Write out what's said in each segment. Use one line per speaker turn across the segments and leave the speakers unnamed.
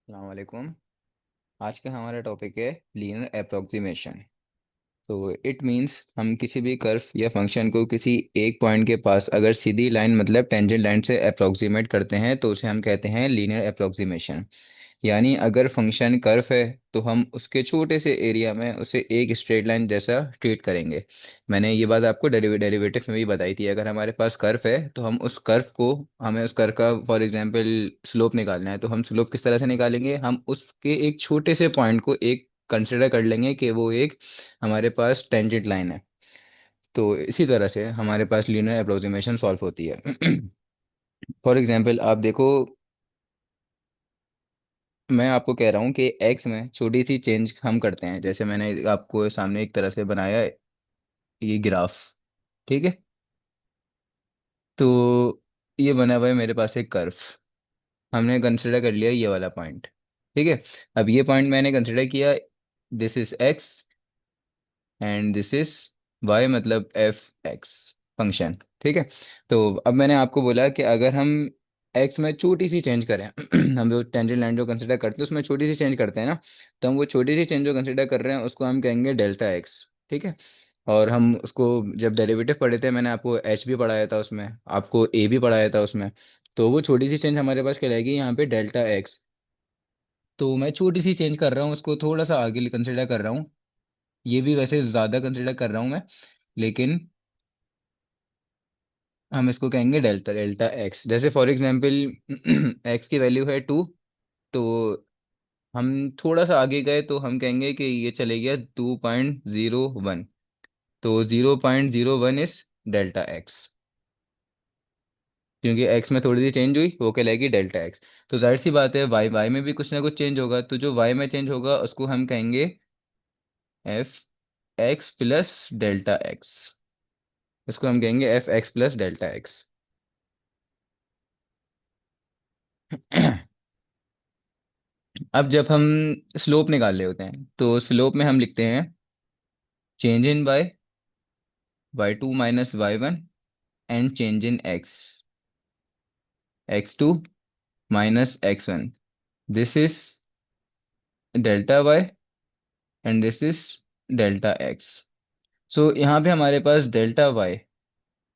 अस्सलाम वालेकुम। आज का हमारा टॉपिक है लीनियर अप्रोक्सीमेशन। तो इट मींस हम किसी भी कर्व या फंक्शन को किसी एक पॉइंट के पास अगर सीधी लाइन मतलब टेंजेंट लाइन से अप्रोक्सीमेट करते हैं तो उसे हम कहते हैं लीनियर अप्रोक्सीमेशन। यानी अगर फंक्शन कर्व है तो हम उसके छोटे से एरिया में उसे एक स्ट्रेट लाइन जैसा ट्रीट करेंगे। मैंने ये बात आपको डेरिवेटिव में भी बताई थी। अगर हमारे पास कर्व है तो हम उस कर्व को हमें उस कर्व का फॉर एग्जांपल स्लोप निकालना है तो हम स्लोप किस तरह से निकालेंगे, हम उसके एक छोटे से पॉइंट को एक कंसिडर कर लेंगे कि वो एक हमारे पास टेंजेंट लाइन है। तो इसी तरह से हमारे पास लीनियर अप्रोक्सीमेशन सॉल्व होती है। फॉर एग्जांपल आप देखो, मैं आपको कह रहा हूँ कि एक्स में छोटी सी चेंज हम करते हैं। जैसे मैंने आपको सामने एक तरह से बनाया है ये ग्राफ। ठीक है, तो ये बना हुआ है मेरे पास एक कर्व। हमने कंसिडर कर लिया ये वाला पॉइंट। ठीक है, अब ये पॉइंट मैंने कंसिडर किया, this is x and this is y मतलब एफ एक्स फंक्शन। ठीक है, तो अब मैंने आपको बोला कि अगर हम एक्स में छोटी सी चेंज करें हम जो टेंजेंट लाइन जो कंसिडर करते हैं उसमें छोटी सी चेंज करते हैं ना, तो हम वो छोटी सी चेंज जो कंसिडर कर रहे हैं उसको हम कहेंगे डेल्टा एक्स। ठीक है, और हम उसको जब डेरिवेटिव पढ़े थे मैंने आपको एच भी पढ़ाया था उसमें, आपको ए भी पढ़ाया था उसमें। तो वो छोटी सी चेंज हमारे पास कहलाएगी यहाँ पे डेल्टा एक्स। तो मैं छोटी सी चेंज कर रहा हूँ, उसको थोड़ा सा आगे कंसिडर कर रहा हूँ। ये भी वैसे ज़्यादा कंसिडर कर रहा हूँ मैं, लेकिन हम इसको कहेंगे डेल्टा डेल्टा एक्स। जैसे फॉर एग्जांपल एक्स की वैल्यू है 2, तो हम थोड़ा सा आगे गए तो हम कहेंगे कि ये चले गया 2.01। तो 0.01 इज डेल्टा एक्स, क्योंकि एक्स में थोड़ी सी चेंज हुई वो कहलाएगी डेल्टा एक्स। तो जाहिर सी बात है वाई वाई में भी कुछ ना कुछ चेंज होगा, तो जो वाई में चेंज होगा उसको हम कहेंगे F x plus delta x. इसको हम कहेंगे F x plus delta x. अब जब हम स्लोप निकाल रहे होते हैं तो स्लोप में हम लिखते हैं change in y two minus y one and change in x two minus x one. This is delta y and this is delta x. So यहाँ पे हमारे पास डेल्टा वाई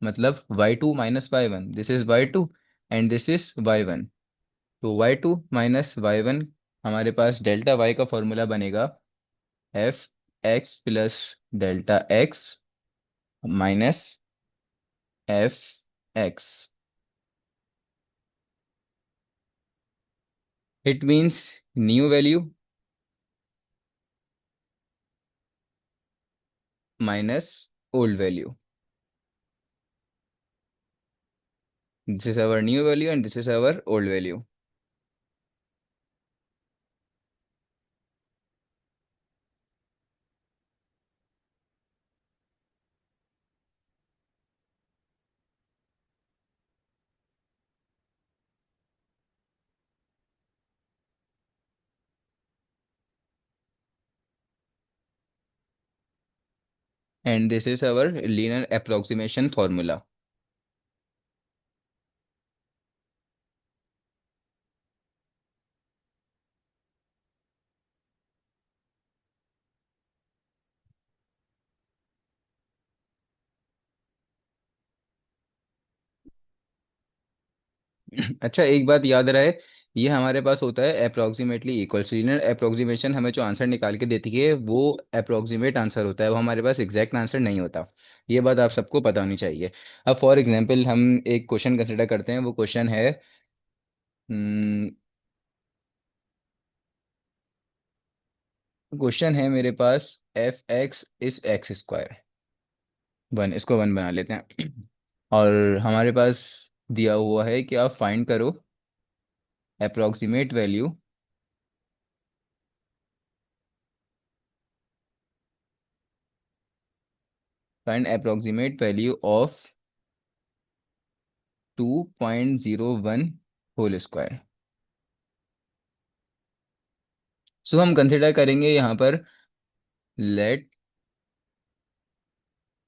मतलब y two minus y one, this is y two and this is y one. तो y two minus y one हमारे पास delta y का formula बनेगा f x plus delta x minus F x. It means new value minus old value. This is our new value and this is our old value. And this is our linear approximation formula. अच्छा, एक बात याद रहे, ये हमारे पास होता है approximately equal. Linear approximation हमें जो आंसर निकाल के देती है वो अप्रोक्सीमेट आंसर होता है, वो हमारे पास एग्जैक्ट आंसर नहीं होता। ये बात आप सबको पता होनी चाहिए। अब फॉर एग्जांपल हम एक क्वेश्चन कंसिडर करते हैं। वो क्वेश्चन है क्वेश्चन है मेरे पास f x is x square one, इसको वन बना लेते हैं। और हमारे पास दिया हुआ है कि आप फाइंड करो approximate value, find approximate value of 2.01 whole square. So हम कंसिडर करेंगे यहाँ पर let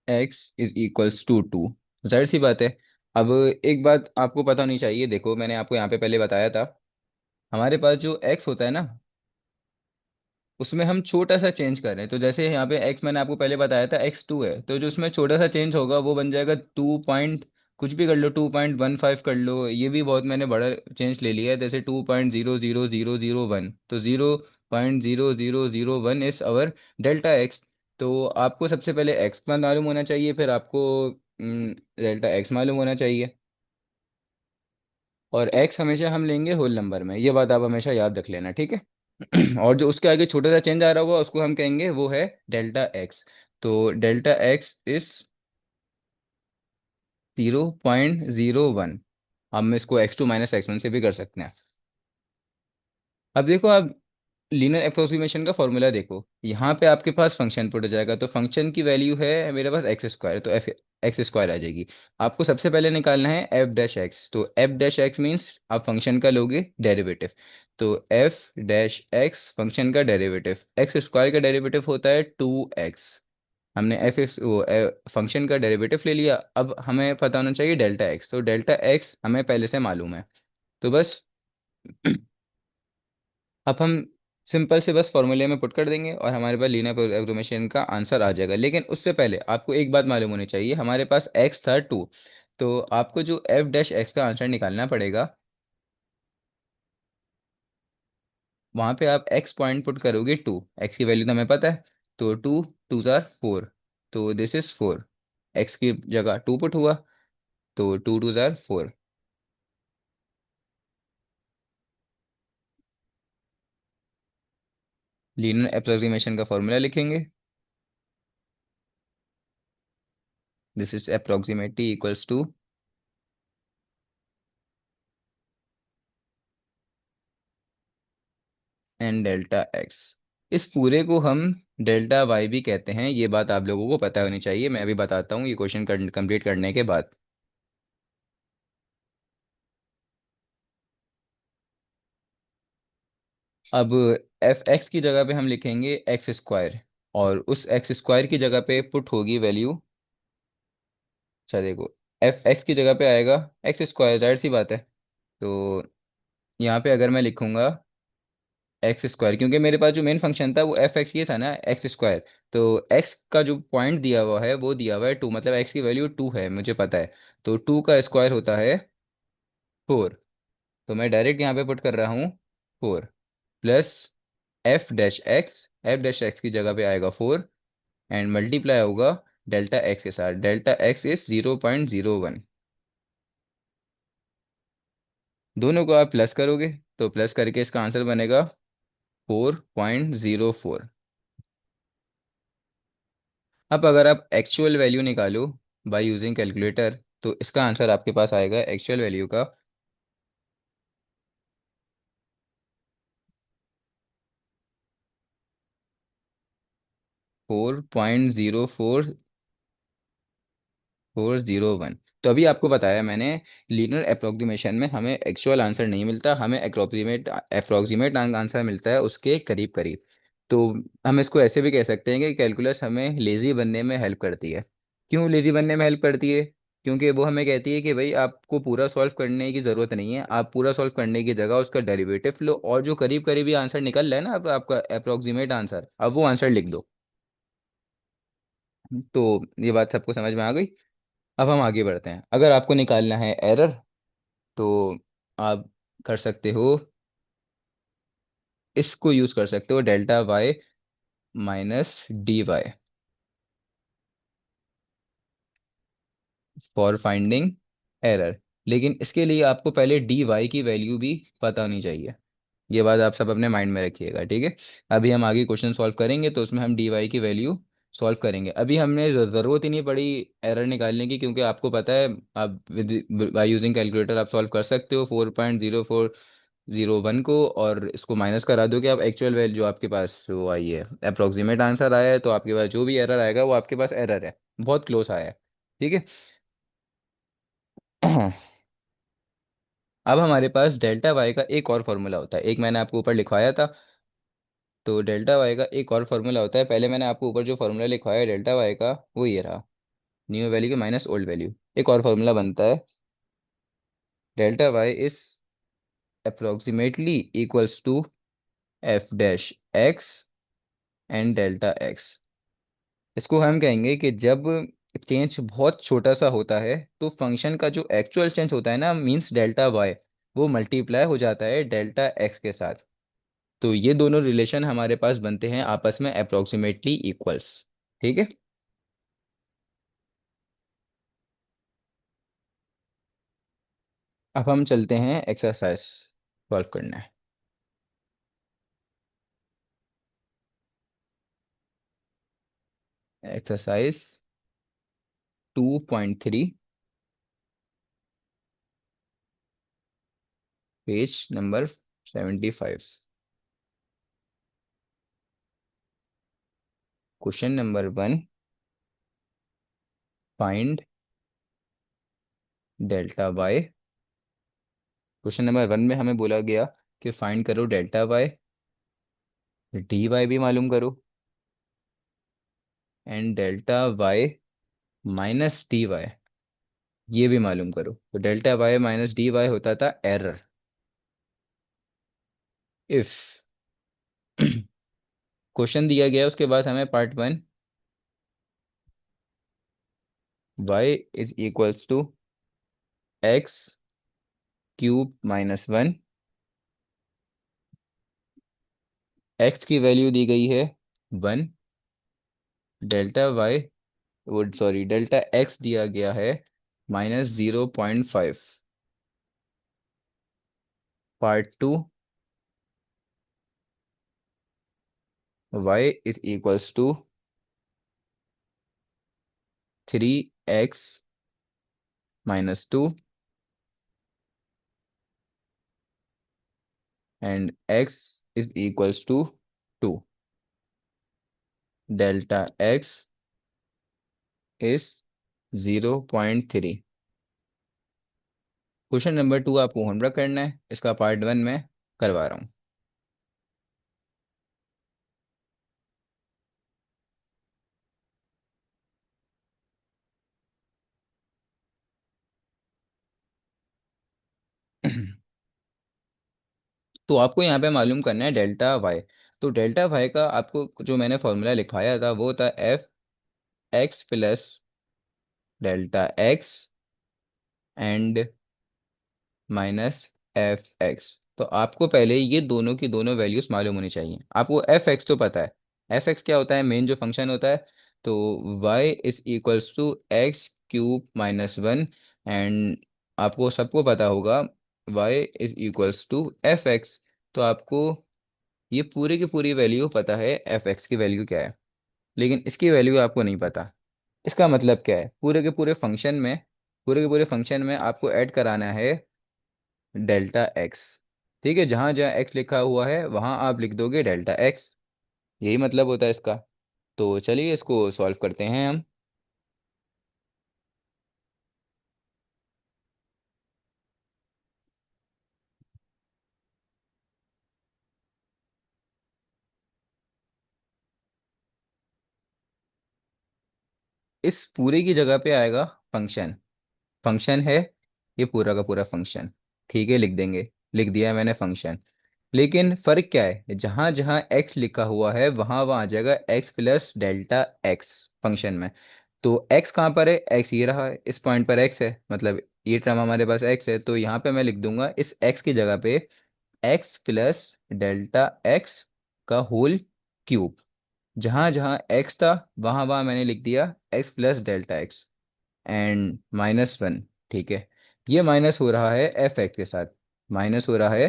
x is equals to 2। जाहिर सी बात है। अब एक बात आपको पता होनी चाहिए, देखो मैंने आपको यहाँ पे पहले बताया था हमारे पास जो एक्स होता है ना, उसमें हम छोटा सा चेंज कर रहे हैं। तो जैसे यहाँ पे एक्स मैंने आपको पहले बताया था x2 है, तो जो उसमें छोटा सा चेंज होगा वो बन जाएगा 2 पॉइंट, कुछ भी कर लो, 2.15 कर लो, ये भी बहुत मैंने बड़ा चेंज ले लिया है, जैसे 2.00001, तो 0.0001 इज अवर डेल्टा एक्स। तो आपको सबसे पहले एक्स मालूम होना चाहिए, फिर आपको डेल्टा एक्स मालूम होना चाहिए। और एक्स हमेशा हम लेंगे होल नंबर में, ये बात आप हमेशा याद रख लेना, ठीक है। और जो उसके आगे छोटा सा चेंज आ रहा होगा उसको हम कहेंगे वो है डेल्टा एक्स। तो डेल्टा एक्स इज 0.01। हम इसको x2 - x1 से भी कर सकते हैं। अब देखो आप, लीनियर अप्रोक्सीमेशन का फॉर्मूला देखो, यहाँ पे आपके पास फंक्शन पुट हो जाएगा, तो फंक्शन की वैल्यू है मेरे पास एक्स स्क्वायर, तो एफ एक्स स्क्वायर आ जाएगी। आपको सबसे पहले निकालना है एफ डैश एक्स, तो एफ डैश एक्स मीन्स आप फंक्शन का लोगे डेरिवेटिव। तो एफ डैश एक्स फंक्शन का डेरिवेटिव, एक्स स्क्वायर का डेरिवेटिव होता है 2x। हमने एफ एक्स वो फंक्शन का डेरिवेटिव ले लिया, अब हमें पता होना चाहिए डेल्टा एक्स, तो डेल्टा एक्स हमें पहले से मालूम है। तो बस अब हम सिंपल से बस फॉर्मूले में पुट कर देंगे और हमारे पास लीनियर प्रोग्रामेशन का आंसर आ जाएगा। लेकिन उससे पहले आपको एक बात मालूम होनी चाहिए, हमारे पास एक्स था 2, तो आपको जो एफ डैश एक्स का आंसर निकालना पड़ेगा, वहाँ पे आप एक्स पॉइंट पुट करोगे 2, एक्स की वैल्यू तो हमें पता है, तो 2 2 ज़ार 4, तो दिस इज 4। एक्स की जगह 2 पुट हुआ, तो 2 2 ज़ार 4। लीनियर अप्रोक्सीमेशन का फॉर्मूला लिखेंगे, this is approximately equals to n delta x. इस पूरे को हम डेल्टा वाई भी कहते हैं, ये बात आप लोगों को पता होनी चाहिए, मैं अभी बताता हूँ ये क्वेश्चन कंप्लीट करने के बाद। अब एफ एक्स की जगह पे हम लिखेंगे एक्स स्क्वायर, और उस एक्स स्क्वायर की जगह पे पुट होगी वैल्यू, अच्छा देखो, एफ एक्स की जगह पे आएगा एक्स स्क्वायर, जाहिर सी बात है। तो यहाँ पे अगर मैं लिखूंगा एक्स स्क्वायर, क्योंकि मेरे पास जो मेन फंक्शन था वो एफ एक्स ये था ना, एक्स स्क्वायर, तो एक्स का जो पॉइंट दिया हुआ है वो दिया हुआ है 2, मतलब एक्स की वैल्यू 2 है मुझे पता है। तो 2 का स्क्वायर होता है 4, तो मैं डायरेक्ट यहाँ पे पुट कर रहा हूँ 4 प्लस एफ डैश एक्स की जगह पे आएगा 4, एंड मल्टीप्लाई होगा डेल्टा एक्स के साथ, डेल्टा एक्स इज 0.01। दोनों को आप प्लस करोगे, तो प्लस करके इसका आंसर बनेगा 4.04। अब अगर आप एक्चुअल वैल्यू निकालो बाय यूजिंग कैलकुलेटर, तो इसका आंसर आपके पास आएगा एक्चुअल वैल्यू का 4.0401। तो अभी आपको बताया मैंने, लीनियर अप्रोक्सीमेशन में हमें एक्चुअल आंसर नहीं मिलता, हमें अप्रोक्सीमेट आंसर मिलता है उसके करीब करीब। तो हम इसको ऐसे भी कह सकते हैं कि कैलकुलस हमें लेज़ी बनने में हेल्प करती है। क्यों लेज़ी बनने में हेल्प करती है? क्योंकि वो हमें कहती है कि भाई आपको पूरा सॉल्व करने की ज़रूरत नहीं है, आप पूरा सॉल्व करने की जगह उसका डेरिवेटिव लो, और जो करीब करीबी आंसर निकल रहा है ना, अब आपका अप्रोक्सीमेट आंसर, अब वो आंसर लिख दो। तो ये बात सबको समझ में आ गई। अब हम आगे बढ़ते हैं, अगर आपको निकालना है एरर, तो आप कर सकते हो, इसको यूज कर सकते हो delta y -dy for finding error. लेकिन इसके लिए आपको पहले डी वाई की वैल्यू भी पता होनी चाहिए, ये बात आप सब अपने माइंड में रखिएगा, ठीक है। अभी हम आगे क्वेश्चन सॉल्व करेंगे तो उसमें हम डी वाई की वैल्यू सॉल्व करेंगे, अभी हमने ज़रूरत ही नहीं पड़ी एरर निकालने की, क्योंकि आपको पता है आप विद बाय यूजिंग कैलकुलेटर आप सॉल्व कर सकते हो 4.0401 को, और इसको माइनस करा दो कि आप एक्चुअल वैल्यू जो आपके पास वो आई है, अप्रोक्सीमेट आंसर आया है, तो आपके पास जो भी एरर आएगा वो आपके पास एरर है, बहुत क्लोज आया है, ठीक है। अब हमारे पास डेल्टा वाई का एक और फॉर्मूला होता है, एक मैंने आपको ऊपर लिखवाया था। तो डेल्टा वाई का एक और फार्मूला होता है, पहले मैंने आपको ऊपर जो फार्मूला लिखवाया है डेल्टा वाई का, वो ये रहा, न्यू वैल्यू के माइनस ओल्ड वैल्यू। एक और फार्मूला बनता है delta y is approximately equals to f dash x and delta x. इसको हम कहेंगे कि जब चेंज बहुत छोटा सा होता है तो फंक्शन का जो एक्चुअल चेंज होता है ना, मींस डेल्टा वाई, वो मल्टीप्लाई हो जाता है डेल्टा एक्स के साथ। तो ये दोनों रिलेशन हमारे पास बनते हैं आपस में अप्रोक्सीमेटली इक्वल्स। ठीक है। अब हम चलते हैं एक्सरसाइज सॉल्व करना है। Exercise 2.3, page number 75। Question number 1, find delta y. Question number 1 में हमें बोला गया कि फाइंड करो डेल्टा वाई, डी वाई भी मालूम करो, and delta y minus d y ये भी मालूम करो। तो delta y minus d y होता था एरर। इफ क्वेश्चन दिया गया उसके बाद हमें part 1, y is equals to x cube minus 1। X की वैल्यू दी गई है 1, डेल्टा वाई, वो सॉरी डेल्टा एक्स दिया गया है -0.5। Part 2, y is equals to 3x minus 2 and x is equals to 2। Delta x is 0.3। Question number 2 आपको होमवर्क करना है, इसका पार्ट 1 में करवा रहा हूँ। तो आपको यहाँ पे मालूम करना है डेल्टा वाई। तो डेल्टा वाई का आपको जो मैंने फॉर्मूला लिखवाया था वो था F x plus delta x and minus F x. तो आपको पहले ये दोनों की दोनों वैल्यूज मालूम होनी चाहिए। आपको एफ एक्स तो पता है, एफ एक्स क्या होता है, मेन जो फंक्शन होता है। तो y is equals to x cube minus 1, and आपको सबको पता होगा y is equals to f x. तो आपको ये पूरी की पूरी वैल्यू पता है, एफ एक्स की वैल्यू क्या है, लेकिन इसकी वैल्यू आपको नहीं पता। इसका मतलब क्या है, पूरे के पूरे फंक्शन में, पूरे के पूरे फंक्शन में आपको ऐड कराना है डेल्टा एक्स। ठीक है, जहां जहां एक्स लिखा हुआ है वहां आप लिख दोगे डेल्टा एक्स, यही मतलब होता है इसका। तो चलिए इसको सॉल्व करते हैं हम। इस पूरे की जगह पे आएगा फंक्शन। फंक्शन है ये पूरा का पूरा फंक्शन। ठीक है, लिख देंगे, लिख दिया है मैंने फंक्शन। लेकिन फर्क क्या है, जहां जहां एक्स लिखा हुआ है वहां वहां आ जाएगा x plus delta x function में। तो एक्स कहाँ पर है, एक्स ये रहा है, इस पॉइंट पर एक्स है, मतलब ये टर्म हमारे पास एक्स है। तो यहाँ पे मैं लिख दूंगा इस एक्स की जगह पे एक्स प्लस डेल्टा एक्स का होल क्यूब। जहां जहां एक्स था वहां वहां मैंने लिख दिया x plus delta x and minus 1। ठीक है, ये माइनस हो रहा है एफ एक्स के साथ, माइनस हो रहा है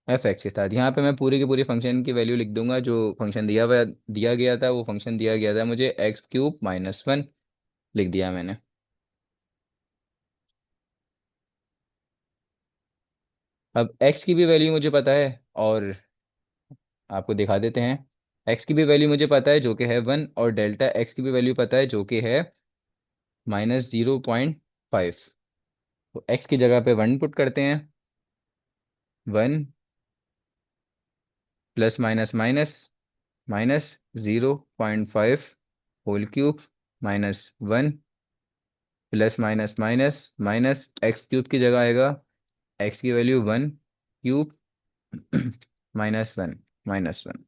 एफ एक्स के साथ। यहाँ पे मैं पूरी की पूरी फंक्शन की वैल्यू लिख दूंगा। जो फंक्शन दिया गया था, वो फंक्शन दिया गया था मुझे एक्स क्यूब माइनस 1, लिख दिया मैंने। अब एक्स की भी वैल्यू मुझे पता है, और आपको दिखा देते हैं। एक्स की भी वैल्यू मुझे पता है जो कि है 1, और डेल्टा एक्स की भी वैल्यू पता है जो कि है -0.5। तो एक्स की जगह पे 1 पुट करते हैं। 1 plus minus minus minus 0.5 whole cube minus 1 plus minus minus minus x cube की जगह आएगा एक्स की वैल्यू 1 क्यूब -1, -1।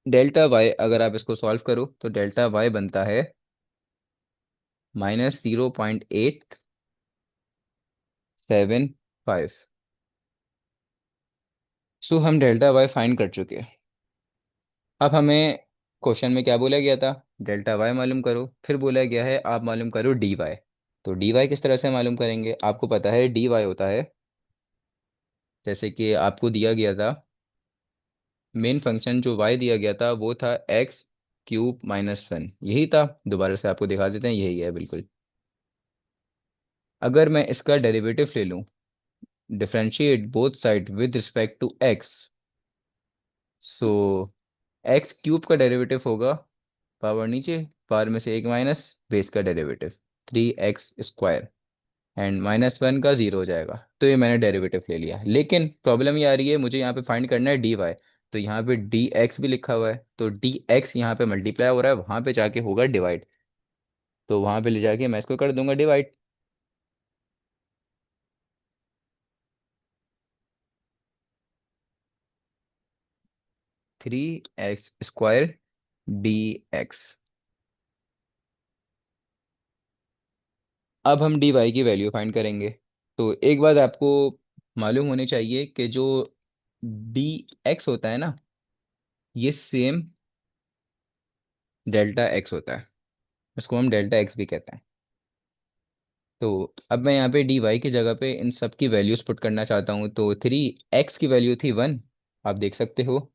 डेल्टा वाई अगर आप इसको सॉल्व करो तो डेल्टा वाई बनता है -0.875। सो हम डेल्टा वाई फाइंड कर चुके हैं। अब हमें क्वेश्चन में क्या बोला गया था? डेल्टा वाई मालूम करो, फिर बोला गया है आप मालूम करो डी वाई। तो डी वाई किस तरह से मालूम करेंगे? आपको पता है डी वाई होता है, जैसे कि आपको दिया गया था मेन फंक्शन जो वाई दिया गया था वो था x³ - 1। यही था। दोबारा से आपको दिखा देते हैं, यही है बिल्कुल। अगर मैं इसका डेरिवेटिव ले लूं, differentiate both side with respect to x, so x³ का डेरिवेटिव होगा पावर नीचे, पावर में से एक माइनस, बेस का डेरिवेटिव 3x², एंड -1 का जीरो हो जाएगा। तो ये मैंने डेरिवेटिव ले लिया, लेकिन प्रॉब्लम ये आ रही है मुझे यहाँ पे फाइंड करना है डी वाई। तो यहाँ पे डी एक्स भी लिखा हुआ है, तो डी एक्स यहाँ पे मल्टीप्लाई हो रहा है, वहाँ पे जाके होगा डिवाइड। तो वहाँ पे ले जाके मैं इसको कर दूंगा डिवाइड। 3x² D x. अब हम डी वाई की वैल्यू फाइंड करेंगे। तो एक बात आपको मालूम होनी चाहिए कि जो डी एक्स होता है ना, ये सेम डेल्टा एक्स होता है। इसको हम डेल्टा एक्स भी कहते हैं। तो अब मैं यहाँ पे डी वाई की जगह पे इन सब की वैल्यूज पुट करना चाहता हूँ। तो 3x की वैल्यू थी 1, आप देख सकते हो।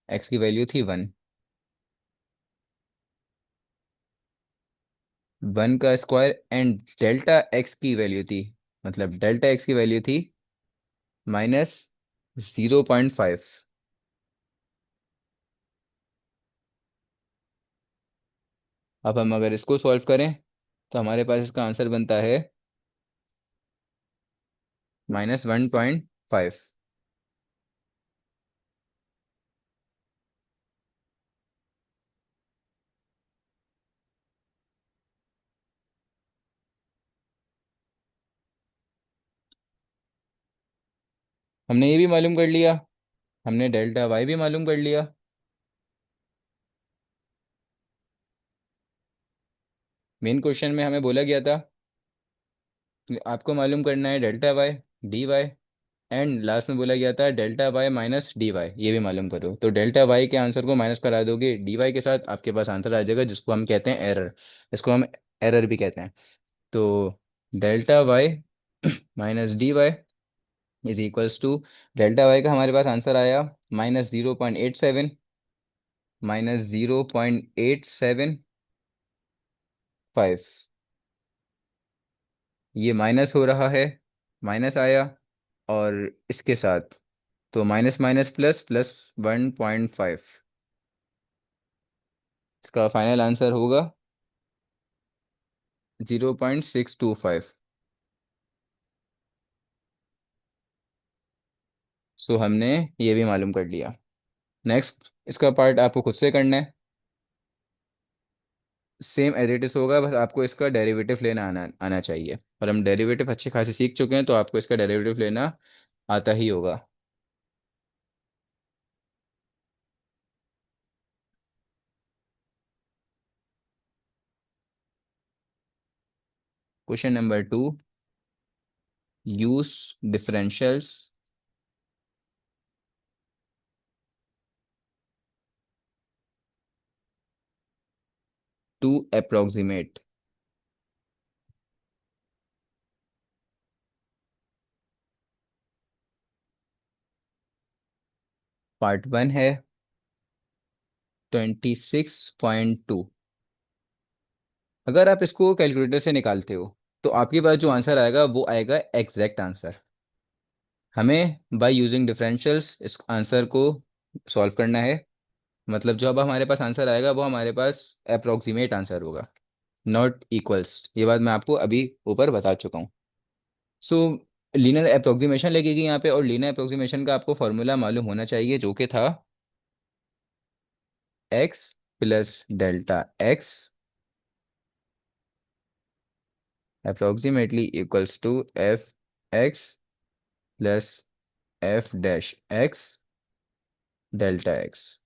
x की वैल्यू थी 1, 1 का स्क्वायर, एंड डेल्टा x की वैल्यू थी, मतलब डेल्टा x की वैल्यू थी -0.5। अब हम अगर इसको सॉल्व करें तो हमारे पास इसका आंसर बनता है -1.5। हमने ये भी मालूम कर लिया, हमने डेल्टा वाई भी मालूम कर लिया। मेन क्वेश्चन में हमें बोला गया था कि आपको मालूम करना है delta y, d y, and last में बोला गया था delta y minus d y, ये भी मालूम करो। तो डेल्टा वाई के आंसर को माइनस करा दोगे डी वाई के साथ, आपके पास आंसर आ जाएगा, जिसको हम कहते हैं एरर। इसको हम एरर भी कहते हैं। तो delta y minus d y is equals to, delta y का हमारे पास आंसर आया -0.87, -0.875। ये माइनस हो रहा है, माइनस आया, और इसके साथ तो माइनस माइनस प्लस प्लस 1.5। इसका फाइनल आंसर होगा 0.625। सो हमने ये भी मालूम कर लिया। नेक्स्ट इसका पार्ट आपको खुद से करना है। सेम एज इट इज होगा, बस आपको इसका डेरिवेटिव लेना आना आना चाहिए, और हम डेरिवेटिव अच्छी खासी सीख चुके हैं, तो आपको इसका डेरिवेटिव लेना आता ही होगा। Question number 2, use differentials to approximate. Part 1 है 26.2। अगर आप इसको कैलकुलेटर से निकालते हो तो आपके पास जो आंसर आएगा वो आएगा एग्जैक्ट आंसर। हमें बाय यूजिंग डिफरेंशियल्स इस आंसर को सॉल्व करना है। मतलब जो अब हमारे पास आंसर आएगा वो हमारे पास अप्रोक्सीमेट आंसर होगा, नॉट इक्वल्स। ये बात मैं आपको अभी ऊपर बता चुका हूँ। सो लीनियर अप्रोक्सीमेशन लगेगी यहाँ पे, और लीनियर अप्रोक्सीमेशन का आपको फॉर्मूला मालूम होना चाहिए, जो कि था x plus delta x approximately equals to f x plus f dash x delta x.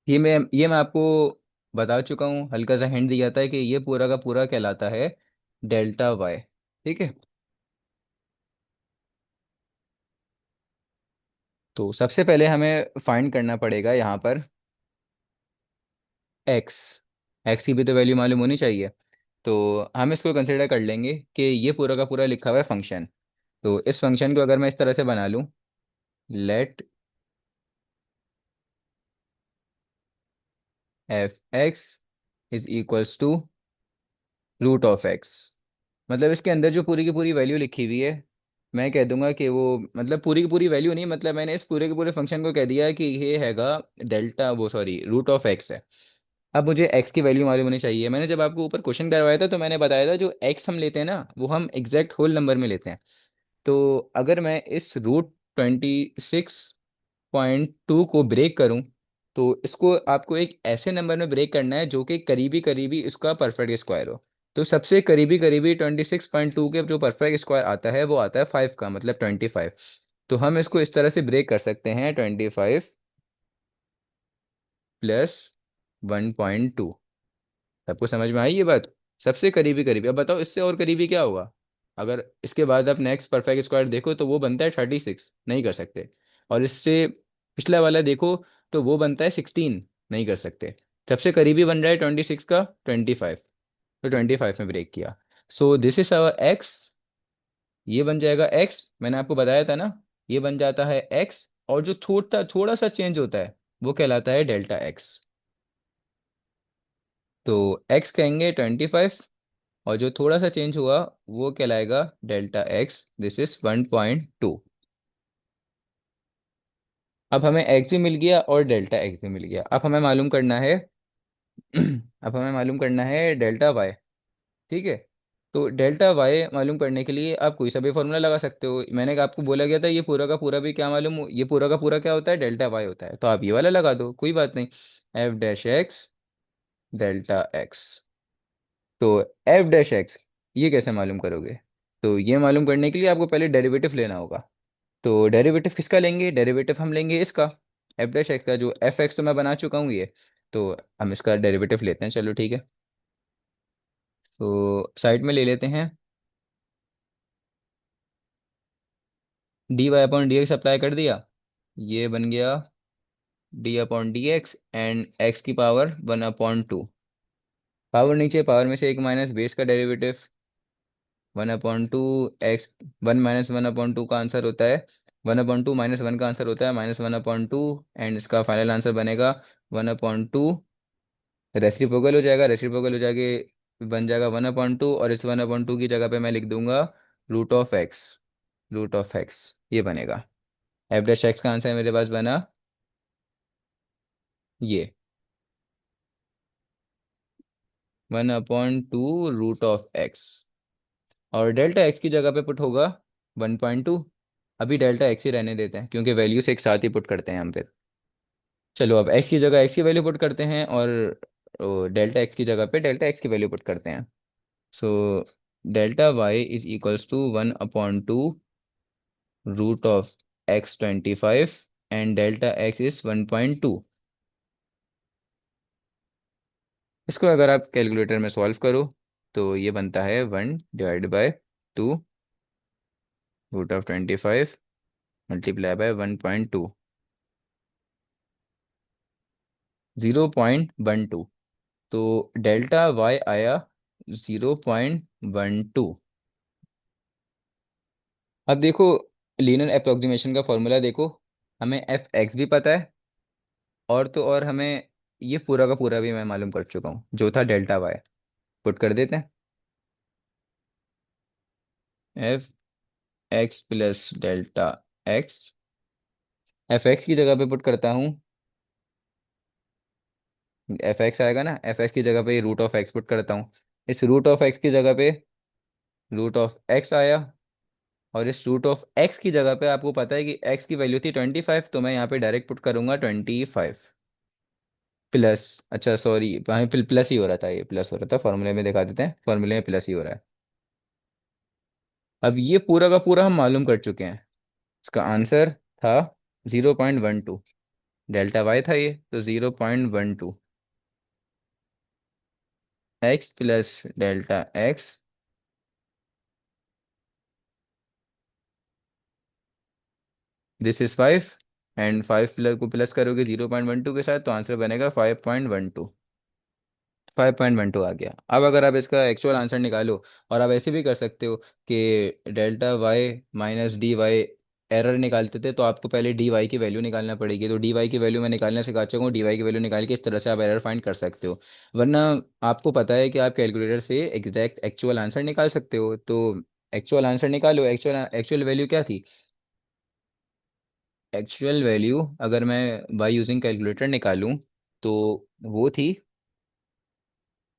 ये मैं आपको बता चुका हूँ, हल्का सा हिंट दिया था कि ये पूरा का पूरा कहलाता है डेल्टा वाई। ठीक है। तो सबसे पहले हमें फाइंड करना पड़ेगा यहाँ पर एक्स। एक्स की भी तो वैल्यू मालूम होनी चाहिए। तो हम इसको कंसिडर कर लेंगे कि ये पूरा का पूरा लिखा हुआ है फंक्शन। तो इस फंक्शन को अगर मैं इस तरह से बना लूँ, let f x is equals to root of x. मतलब इसके अंदर जो पूरी की पूरी वैल्यू लिखी हुई है, मैं कह दूंगा कि वो मतलब पूरी की पूरी वैल्यू नहीं, मतलब मैंने इस पूरे के पूरे फंक्शन को कह दिया है कि ये हैगा डेल्टा, वो सॉरी रूट ऑफ एक्स है। अब मुझे एक्स की वैल्यू मालूम होनी चाहिए। मैंने जब आपको ऊपर क्वेश्चन करवाया था तो मैंने बताया था जो एक्स हम लेते हैं ना, वो हम एग्जैक्ट होल नंबर में लेते हैं। तो अगर मैं इस रूट 26.2 को ब्रेक करूं, तो इसको आपको एक ऐसे नंबर में ब्रेक करना है जो कि करीबी करीबी इसका परफेक्ट स्क्वायर हो। तो सबसे करीबी करीबी 26.2 के जो परफेक्ट स्क्वायर आता है वो आता है 5 का, मतलब 25। तो हम इसको इस तरह से ब्रेक कर सकते हैं, 25 प्लस 1.2। सबको समझ में आई ये बात? सबसे करीबी करीबी। अब बताओ इससे और करीबी क्या होगा? अगर इसके बाद आप नेक्स्ट परफेक्ट स्क्वायर देखो तो वो बनता है 36, नहीं कर सकते। और इससे पिछला वाला देखो तो वो बनता है 16, नहीं कर सकते। सबसे करीबी बन रहा है 26 का 25। तो 25 में ब्रेक किया। So this is our x. ये बन जाएगा एक्स, मैंने आपको बताया था ना। ये बन जाता है एक्स, और जो थोड़ा थोड़ा सा चेंज होता है वो कहलाता है डेल्टा एक्स। तो एक्स कहेंगे 25, और जो थोड़ा सा चेंज हुआ वो कहलाएगा डेल्टा एक्स, दिस इज 1.2। अब हमें एक्स भी मिल गया और डेल्टा एक्स भी मिल गया। अब हमें मालूम करना है अब हमें मालूम करना है डेल्टा वाई। ठीक है। तो डेल्टा वाई मालूम करने के लिए आप कोई सा भी फॉर्मूला लगा सकते हो। मैंने आपको बोला गया था ये पूरा का पूरा भी क्या मालूम ये पूरा का पूरा क्या होता है, डेल्टा वाई होता है। तो आप ये वाला लगा दो, कोई बात नहीं। F dash x delta x. तो एफ डैश एक्स ये कैसे मालूम करोगे? तो ये मालूम करने के लिए आपको पहले डेरिवेटिव लेना होगा। तो डेरिवेटिव किसका लेंगे? डेरिवेटिव हम लेंगे इसका, एफ डैश एक्स का। जो एफ एक्स तो मैं बना चुका हूँ ये। तो हम इसका डेरिवेटिव लेते हैं, चलो ठीक है। तो साइड में ले लेते हैं, d y upon d x apply कर दिया। ये बन गया d upon d x and x की पावर 1/2। पावर नीचे, पावर में से एक माइनस, बेस का डेरिवेटिव 1/2 एक्स। 1 - 1/2 का आंसर होता है 1/2, -1 का आंसर होता है -1/2। एंड इसका फाइनल आंसर बनेगा 1/2। रेसिप्रोकल हो जाएगा, रेसिप्रोकल हो जाके बन जाएगा 1/2, और इस 1/2 की जगह पे मैं लिख दूंगा root of x. Root of x ये बनेगा। एफ डैश एक्स का आंसर मेरे पास बना ये 1/2 रूट ऑफ एक्स। और डेल्टा एक्स की जगह पे पुट होगा 1.2। अभी डेल्टा एक्स ही रहने देते हैं क्योंकि वैल्यूज एक साथ ही पुट करते हैं हम फिर। चलो अब एक्स की जगह एक्स की वैल्यू पुट करते हैं, और डेल्टा एक्स की जगह पे डेल्टा एक्स की वैल्यू पुट करते हैं। So delta y is equals to 1/2 root of x 25, and delta x is 1.2। इसको अगर आप कैलकुलेटर में सॉल्व करो तो ये बनता है 1/2 रूट ऑफ 25 मल्टीप्लाई बाय 1.2, 0.12। तो डेल्टा वाई आया 0.12। अब देखो लीनियर अप्रोक्सीमेशन का फॉर्मूला देखो। हमें एफ एक्स भी पता है, और तो और हमें ये पूरा का पूरा भी मैं मालूम कर चुका हूँ जो था डेल्टा वाई। पुट कर देते हैं, F x plus delta x. F x की जगह पे पुट करता हूँ, एफ एक्स आएगा ना, एफ एक्स की जगह पे रूट ऑफ एक्स पुट करता हूँ। इस रूट ऑफ एक्स की जगह पे रूट ऑफ एक्स आया, और इस रूट ऑफ एक्स की जगह पे आपको पता है कि एक्स की वैल्यू थी 25, तो मैं यहाँ पे डायरेक्ट पुट करूंगा 25 प्लस। अच्छा सॉरी, वहाँ पे प्लस ही हो रहा था, ये प्लस हो रहा था, फॉर्मूले में दिखा देते हैं, फॉर्मूले में प्लस ही हो रहा है। अब ये पूरा का पूरा हम मालूम कर चुके हैं। इसका आंसर था 0.12। डेल्टा वाई था ये, तो 0.12 x plus delta x. This is 5, and 5 plus को प्लस करोगे 0.12 के साथ, तो आंसर बनेगा 5.12। 5.12 आ गया। अब अगर आप इसका एक्चुअल आंसर निकालो, और आप ऐसे भी कर सकते हो कि delta y minus d y, error निकालते थे तो आपको पहले डी वाई की वैल्यू निकालना पड़ेगी, तो डी वाई की वैल्यू मैं निकालना सिखा चुका हूँ। डी वाई की वैल्यू निकाल के इस तरह से आप एरर फाइंड कर सकते हो। वरना आपको पता है कि आप कैलकुलेटर से एग्जैक्ट एक्चुअल आंसर निकाल सकते हो, तो एक्चुअल आंसर निकालो। एक्चुअल एक्चुअल वैल्यू क्या थी? एक्चुअल वैल्यू अगर मैं बाय यूजिंग कैलकुलेटर निकालूं, तो वो थी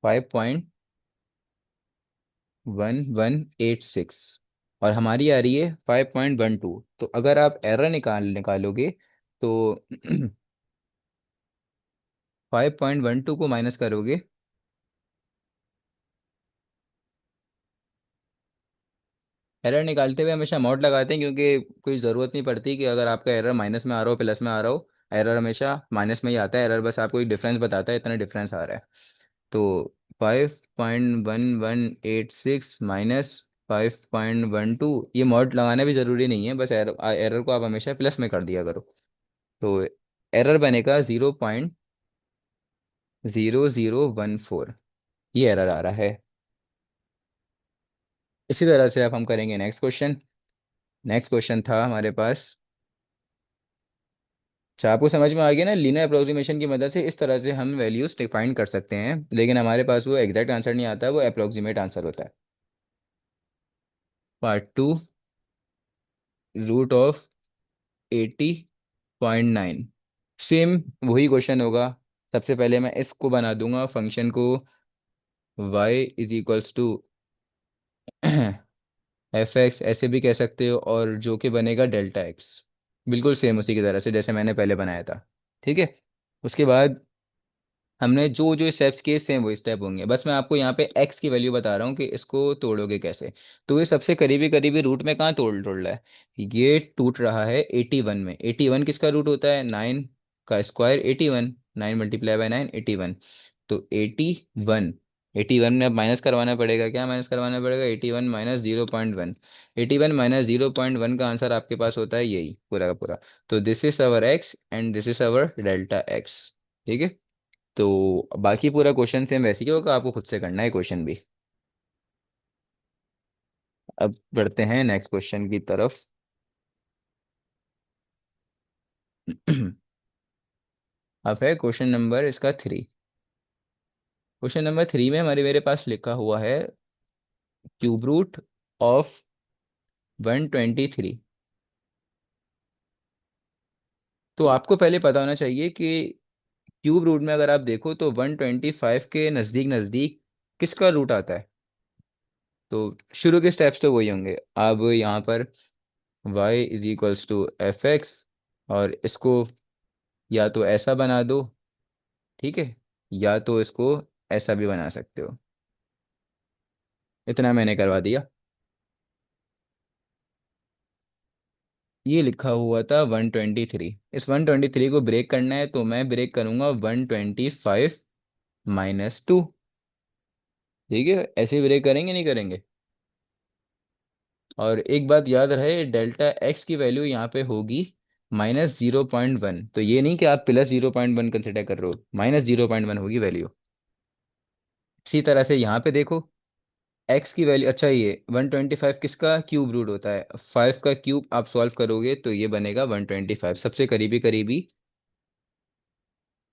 5.1186, और हमारी आ रही है 5.12। तो अगर आप एरर निकालोगे तो 5.12 को माइनस करोगे। एरर निकालते हुए हमेशा मॉड लगाते हैं, क्योंकि कोई ज़रूरत नहीं पड़ती कि अगर आपका एरर माइनस में आ रहा हो प्लस में आ रहा हो। एरर हमेशा माइनस में ही आता है। एरर बस आपको एक डिफरेंस बताता है, इतना डिफरेंस आ रहा है। तो 5.1186 माइनस 5.12, ये मॉड लगाना भी ज़रूरी नहीं है, बस एरर एरर को आप हमेशा प्लस में कर दिया करो। तो एरर बनेगा 0.0014। ये एरर आ रहा है। इसी तरह से अब हम करेंगे नेक्स्ट क्वेश्चन। नेक्स्ट क्वेश्चन था हमारे पास। अच्छा, आपको समझ में आ गया ना, लीनियर अप्रोक्सीमेशन की मदद से इस तरह से हम वैल्यूज डिफाइन कर सकते हैं, लेकिन हमारे पास वो एग्जैक्ट आंसर नहीं आता, वो अप्रोक्सीमेट आंसर होता है। पार्ट 2, √80.9। सेम वही क्वेश्चन होगा। सबसे पहले मैं इसको बना दूंगा फंक्शन को, y is equals to f x, ऐसे भी कह सकते हो, और जो कि बनेगा डेल्टा एक्स। बिल्कुल सेम उसी की तरह से जैसे मैंने पहले बनाया था। ठीक है। उसके बाद हमने जो जो स्टेप्स किए, सेम वही स्टेप होंगे, बस मैं आपको यहाँ पे एक्स की वैल्यू बता रहा हूँ कि इसको तोड़ोगे कैसे। तो ये सबसे करीबी करीबी रूट में कहाँ तोड़ तोड़ रहा है? ये टूट रहा है 81 में। 81 किसका रूट होता है? 9 का स्क्वायर 81, 9 मल्टीप्लाई बाय 9, 81। तो 81, 81 में अब माइनस करवाना पड़ेगा। क्या माइनस करवाना पड़ेगा? 81 माइनस 0.1। 81 माइनस 0.1 का आंसर आपके पास होता है यही पूरा का पूरा। तो this is our x and this is our delta x. ठीक है। तो बाकी पूरा क्वेश्चन सेम वैसे ही होगा, आपको खुद से करना है क्वेश्चन भी। अब बढ़ते हैं नेक्स्ट क्वेश्चन की तरफ। अब है क्वेश्चन नंबर इसका 3। क्वेश्चन नंबर 3 में हमारे मेरे पास लिखा हुआ है क्यूब रूट ऑफ 123। तो आपको पहले पता होना चाहिए कि क्यूब रूट में अगर आप देखो तो 125 के नज़दीक नज़दीक किसका रूट आता है। तो शुरू के स्टेप्स तो वही होंगे। अब यहाँ पर y is equals to f x, और इसको या तो ऐसा बना दो, ठीक है, या तो इसको ऐसा भी बना सकते हो। इतना मैंने करवा दिया। ये लिखा हुआ था 123। इस 123 को ब्रेक करना है, तो मैं ब्रेक करूंगा 125 माइनस 2। ठीक है, ऐसे ब्रेक करेंगे नहीं करेंगे? और एक बात याद रहे, डेल्टा एक्स की वैल्यू यहाँ पे होगी -0.1। तो ये नहीं कि आप +0.1 कंसिडर कर रहे हो, -0.1 होगी वैल्यू। इसी तरह से यहाँ पे देखो, एक्स की वैल्यू, अच्छा ये 125 किसका क्यूब रूट होता है? 5 का क्यूब आप सॉल्व करोगे तो ये बनेगा 125, सबसे करीबी करीबी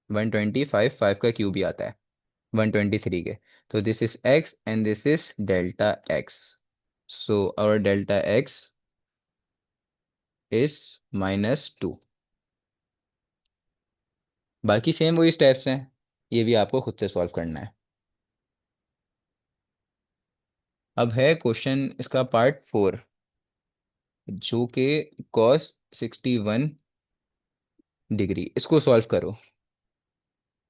125 5 का क्यूब ही आता है 123 के। तो this is x and this is delta x. So our delta x is -2। बाकी सेम वही स्टेप्स हैं, ये भी आपको खुद से सॉल्व करना है। अब है क्वेश्चन इसका पार्ट 4, जो कि cos 61 डिग्री, इसको सॉल्व करो।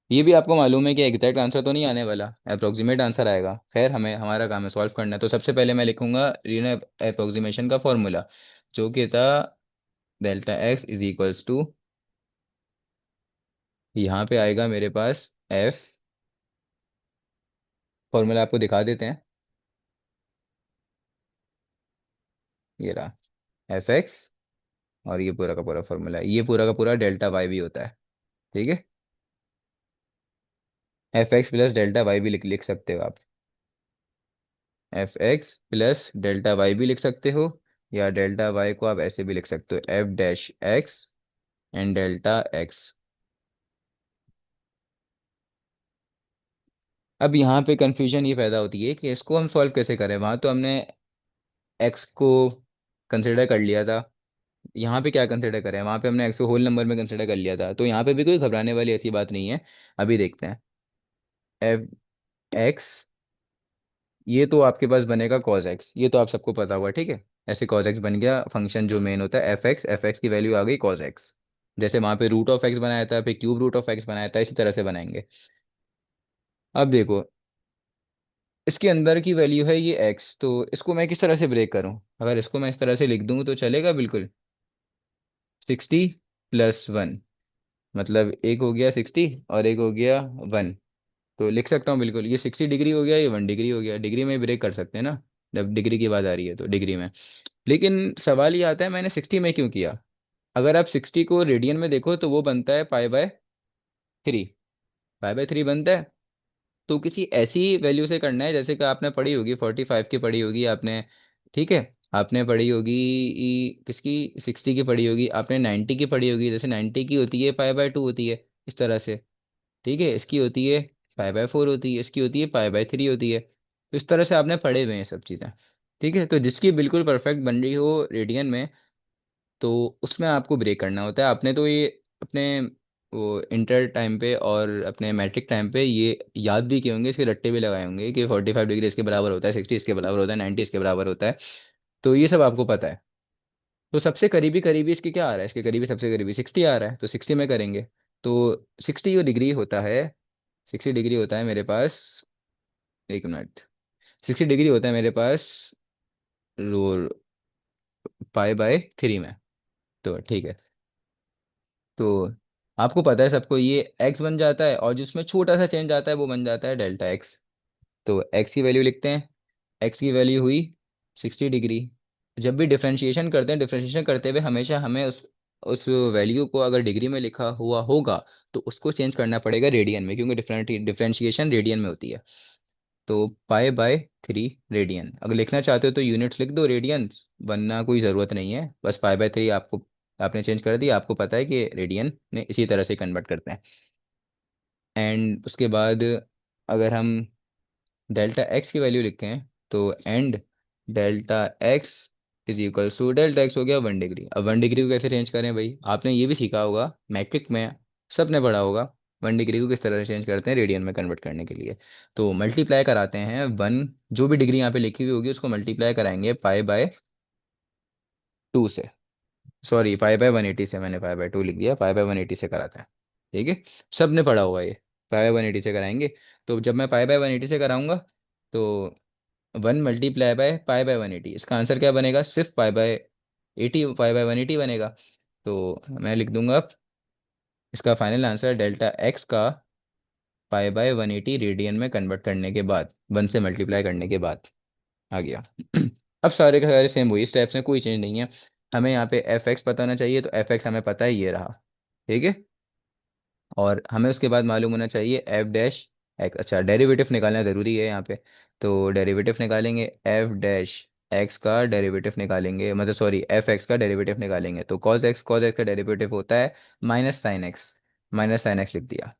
ये भी आपको मालूम है कि एग्जैक्ट आंसर तो नहीं आने वाला, अप्रोक्सीमेट आंसर आएगा। खैर, हमें हमारा काम है सॉल्व करना है। तो सबसे पहले मैं लिखूंगा लीनियर अप्रोक्सीमेशन का फॉर्मूला, जो कि था delta x is equals to, यहाँ पे आएगा मेरे पास एफ, फॉर्मूला आपको दिखा देते हैं, ये रहा एफ एक्स, और ये पूरा का पूरा फॉर्मूला, ये पूरा का पूरा डेल्टा वाई भी होता है। ठीक है, f x plus delta y भी लिख लिख सकते हो आप, f x plus delta y भी लिख सकते हो, या डेल्टा वाई को आप ऐसे भी लिख सकते हो, F dash x and delta x. अब यहाँ पे कंफ्यूजन ये पैदा होती है कि इसको हम सॉल्व कैसे करें। वहाँ तो हमने एक्स को कंसिडर कर लिया था, यहाँ पे क्या कंसिडर करें, वहाँ पे हमने एक्स को होल नंबर में कंसिडर कर लिया था, तो यहाँ पे भी कोई घबराने वाली ऐसी बात नहीं है। अभी देखते हैं, एफ एक्स, ये तो आपके पास बनेगा कॉज एक्स, ये तो आप सबको पता हुआ, ठीक है। ऐसे कॉज एक्स बन गया, फंक्शन जो मेन होता है एफ एक्स की वैल्यू आ गई कॉज एक्स। जैसे वहाँ पे रूट ऑफ एक्स बनाया था, फिर क्यूब रूट ऑफ एक्स बनाया था, इसी तरह से बनाएंगे। अब देखो, इसके अंदर की वैल्यू है ये एक्स, तो इसको मैं किस तरह से ब्रेक करूं। अगर इसको मैं इस तरह से लिख दूं तो चलेगा बिल्कुल, 60 + 1, मतलब एक हो गया 60 और एक हो गया 1। तो लिख सकता हूँ बिल्कुल, ये 60 डिग्री हो गया, ये 1 डिग्री हो गया, डिग्री में ब्रेक कर सकते हैं ना, जब डिग्री की बात आ रही है तो डिग्री में। लेकिन सवाल ये आता है मैंने 60 में क्यों किया। अगर आप 60 को रेडियन में देखो तो वो बनता है पाई बाय 3, पाई बाय 3 बनता है। तो किसी ऐसी वैल्यू से करना है, जैसे कि आपने पढ़ी होगी 45 की पढ़ी होगी आपने, ठीक है। आपने पढ़ी होगी किसकी, 60 की पढ़ी होगी आपने, 90 की पढ़ी होगी, जैसे 90 की होती है पाई बाय 2 होती है, इस तरह से। ठीक है, इसकी होती है पाई बाय 4 होती है, इसकी होती है पाई बाय 3 होती है, तो इस तरह से आपने पढ़े हुए हैं सब चीज़ें। ठीक है, तो जिसकी बिल्कुल परफेक्ट बन रही हो रेडियन में, तो उसमें आपको ब्रेक करना होता है। आपने तो ये अपने वो इंटर टाइम पे और अपने मैट्रिक टाइम पे ये याद भी किए होंगे, इसके रट्टे भी लगाए होंगे कि 45 डिग्री इसके बराबर होता है, 60 इसके बराबर होता है, 90 इसके बराबर होता है। तो ये सब आपको पता है। तो सबसे करीबी करीबी इसके क्या आ रहा है, इसके करीबी सबसे करीबी 60 आ रहा है, तो 60 में करेंगे। तो 60 जो डिग्री होता है, 60 डिग्री होता है मेरे पास, एक मिनट, 60 डिग्री होता है मेरे पास रो पाई बाय 3 में। तो ठीक है, तो आपको पता है सबको, ये एक्स बन जाता है और जिसमें छोटा सा चेंज आता है वो बन जाता है डेल्टा एक्स। तो एक्स की वैल्यू लिखते हैं, एक्स की वैल्यू हुई 60 डिग्री। जब भी डिफरेंशिएशन करते हैं, डिफरेंशिएशन करते हुए हमेशा हमें उस वैल्यू को अगर डिग्री में लिखा हुआ होगा तो उसको चेंज करना पड़ेगा रेडियन में, क्योंकि डिफरेंशिएशन रेडियन में होती है। तो पाई बाय 3 रेडियन, अगर लिखना चाहते हो तो यूनिट्स लिख दो रेडियन, वरना कोई ज़रूरत नहीं है, बस पाई बाय 3 आपको, आपने चेंज कर दिया, आपको पता है कि रेडियन में इसी तरह से कन्वर्ट करते हैं। एंड उसके बाद अगर हम डेल्टा एक्स की वैल्यू लिखें, तो and delta x is equal to, delta x हो गया 1 डिग्री। अब 1 डिग्री को कैसे चेंज करें भाई, आपने ये भी सीखा होगा मैट्रिक में, सब ने पढ़ा होगा 1 डिग्री को किस तरह से चेंज करते हैं रेडियन में कन्वर्ट करने के लिए। तो मल्टीप्लाई कराते हैं 1, जो भी डिग्री यहाँ पे लिखी हुई होगी उसको मल्टीप्लाई कराएंगे पाई बाय 2 से, सॉरी पाई बाय 180 से, मैंने पाई बाय 2 लिख दिया, पाई बाय 180 से कराते हैं। ठीक है, सब ने पढ़ा होगा ये, पाई बाय 180 से कराएंगे। तो जब मैं पाई बाय 180 से कराऊंगा, तो 1 × पाई बाय 180, इसका आंसर क्या बनेगा, सिर्फ पाई बाय 80, पाई बाय 180 बनेगा। तो मैं लिख दूंगा इसका फाइनल आंसर डेल्टा एक्स का पाई बाय 180 रेडियन में कन्वर्ट करने के बाद, 1 से मल्टीप्लाई करने के बाद आ गया। अब सारे के सारे सेम हुई, स्टेप्स में कोई चेंज नहीं है। हमें यहाँ पे एफ एक्स पता होना चाहिए, तो एफ एक्स हमें पता है, ये रहा। ठीक है, और हमें उसके बाद मालूम होना चाहिए एफ डैश एक्स, अच्छा डेरिवेटिव निकालना ज़रूरी है यहाँ पे। तो डेरिवेटिव निकालेंगे, एफ डैश एक्स का डेरिवेटिव निकालेंगे, मतलब सॉरी एफ एक्स का डेरिवेटिव निकालेंगे, तो कॉज एक्स का डेरिवेटिव होता है minus sine x, minus sine x लिख दिया।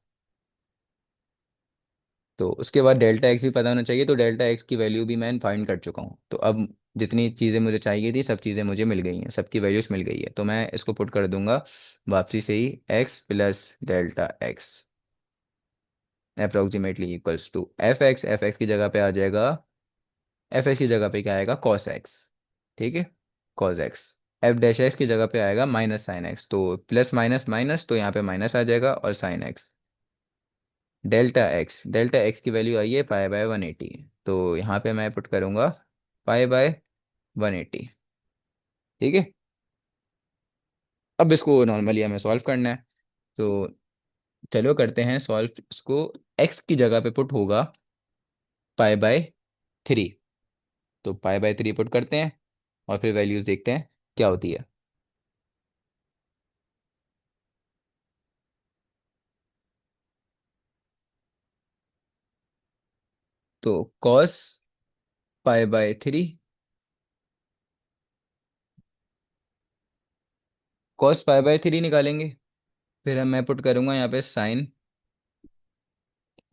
तो उसके बाद डेल्टा एक्स भी पता होना चाहिए, तो डेल्टा एक्स की वैल्यू भी मैं फाइंड कर चुका हूँ। तो अब जितनी चीज़ें मुझे चाहिए थी सब चीज़ें मुझे मिल गई हैं, सबकी वैल्यूज मिल गई है, तो मैं इसको पुट कर दूंगा वापसी से ही, x plus delta x approximately equals to f x की जगह पे आ जाएगा, एफ एक्स की जगह पे क्या आएगा, कॉस एक्स। ठीक है, cos x. F dash x की जगह पे आएगा माइनस साइन एक्स, तो प्लस माइनस माइनस, तो यहाँ पे माइनस आ जाएगा और साइन एक्स। डेल्टा एक्स की वैल्यू आई है पाई/180। तो यहाँ पे मैं पुट करूँगा पाई/180। ठीक है। अब इसको नॉर्मली हमें सॉल्व करना है। तो चलो करते हैं सॉल्व इसको। एक्स की जगह पे पुट होगा पाई/3। तो पाई/3 पुट करते हैं और फिर वैल्यूज देखते हैं क्या होती है। तो कॉस पाई/3, कॉस पाई/3 निकालेंगे। फिर मैं पुट करूंगा यहाँ पे साइन,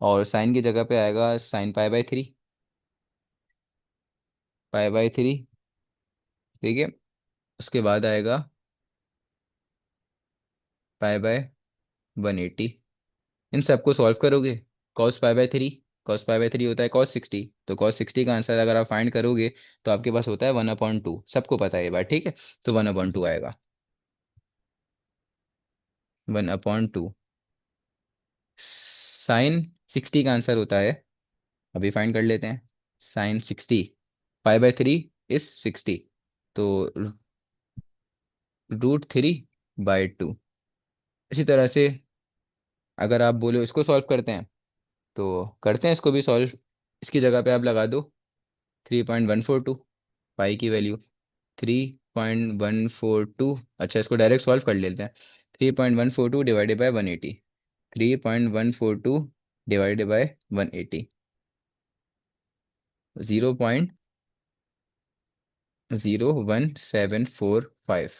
और साइन की जगह पे आएगा साइन पाई/3, पाई/3। ठीक है। उसके बाद आएगा पाई/180। इन सबको सॉल्व करोगे। cos π/3, cos π/3 होता है cos 60। तो cos 60 का आंसर अगर आप फाइंड करोगे तो आपके पास होता है 1/2। सबको पता है ये बात, ठीक है। तो 1/2 आएगा। 1/2 sin 60 का आंसर होता है, अभी फाइंड कर लेते हैं। sin 60, π/3 is 60। तो √3/2। इसी तरह से अगर आप बोलो इसको सॉल्व करते हैं, तो करते हैं इसको भी सॉल्व। इसकी जगह पे आप लगा दो 3.142, पाई की वैल्यू 3.142। अच्छा, इसको डायरेक्ट सॉल्व कर लेते हैं। 3.142 डिवाइडेड बाई 180, 3.142 डिवाइडेड बाई 180, 0.01745।